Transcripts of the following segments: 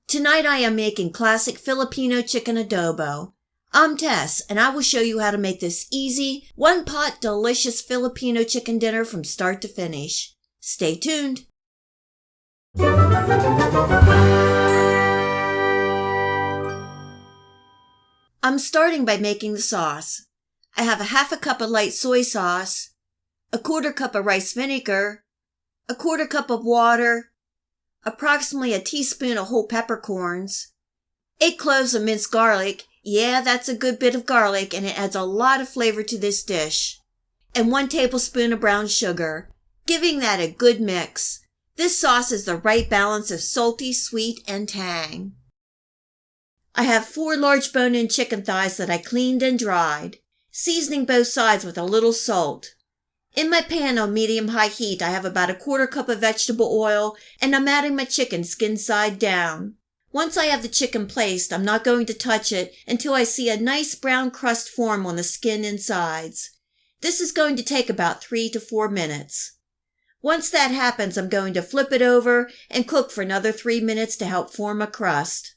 Tonight I am making classic Filipino chicken adobo. I'm Tess, and I will show you how to make this easy, one-pot delicious Filipino chicken dinner from start to finish. Stay tuned. I'm starting by making the sauce. I have a half a cup of light soy sauce, a quarter cup of rice vinegar, a quarter cup of water, approximately a teaspoon of whole peppercorns, 8 cloves of minced garlic. Yeah, that's a good bit of garlic, and it adds a lot of flavor to this dish. And 1 tablespoon of brown sugar, giving that a good mix. This sauce is the right balance of salty, sweet, and tang. I have 4 large bone-in chicken thighs that I cleaned and dried, seasoning both sides with a little salt. In my pan on medium-high heat, I have about a quarter cup of vegetable oil, and I'm adding my chicken skin side down. Once I have the chicken placed, I'm not going to touch it until I see a nice brown crust form on the skin and sides. This is going to take about 3 to 4 minutes. Once that happens, I'm going to flip it over and cook for another 3 minutes to help form a crust.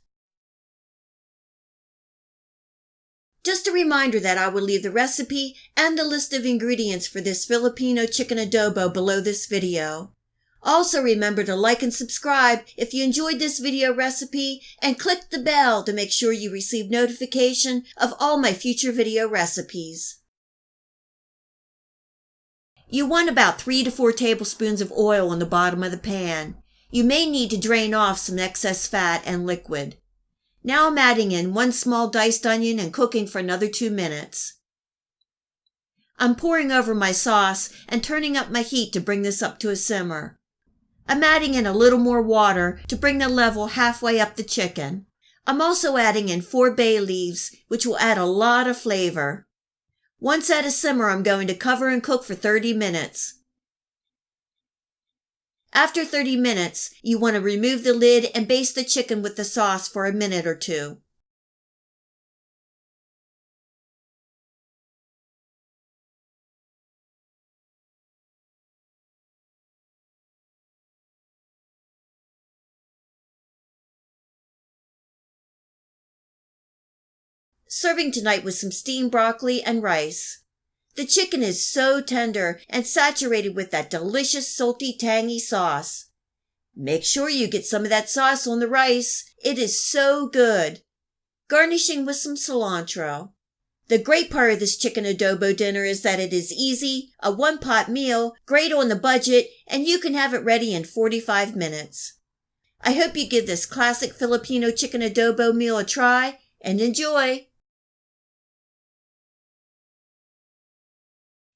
Just a reminder that I will leave the recipe and the list of ingredients for this Filipino chicken adobo below this video. Also remember to like and subscribe if you enjoyed this video recipe, and click the bell to make sure you receive notification of all my future video recipes. You want about 3 to 4 tablespoons of oil on the bottom of the pan. You may need to drain off some excess fat and liquid. Now I'm adding in 1 small diced onion and cooking for another 2 minutes. I'm pouring over my sauce and turning up my heat to bring this up to a simmer. I'm adding in a little more water to bring the level halfway up the chicken. I'm also adding in 4 bay leaves, which will add a lot of flavor. Once at a simmer, I'm going to cover and cook for 30 minutes. After 30 minutes, you want to remove the lid and baste the chicken with the sauce for a minute or 2. Serving tonight with some steamed broccoli and rice. The chicken is so tender and saturated with that delicious salty, tangy sauce. Make sure you get some of that sauce on the rice. It is so good. Garnishing with some cilantro. The great part of this chicken adobo dinner is that it is easy, a one-pot meal, great on the budget, and you can have it ready in 45 minutes. I hope you give this classic Filipino chicken adobo meal a try and enjoy.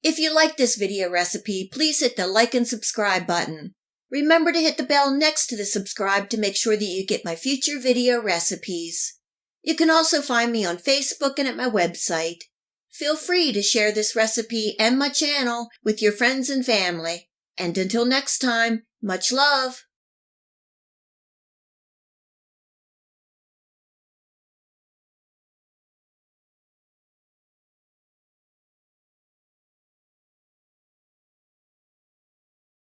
If you like this video recipe, please hit the like and subscribe button. Remember to hit the bell next to the subscribe to make sure that you get my future video recipes. You can also find me on Facebook and at my website. Feel free to share this recipe and my channel with your friends and family. And until next time, much love!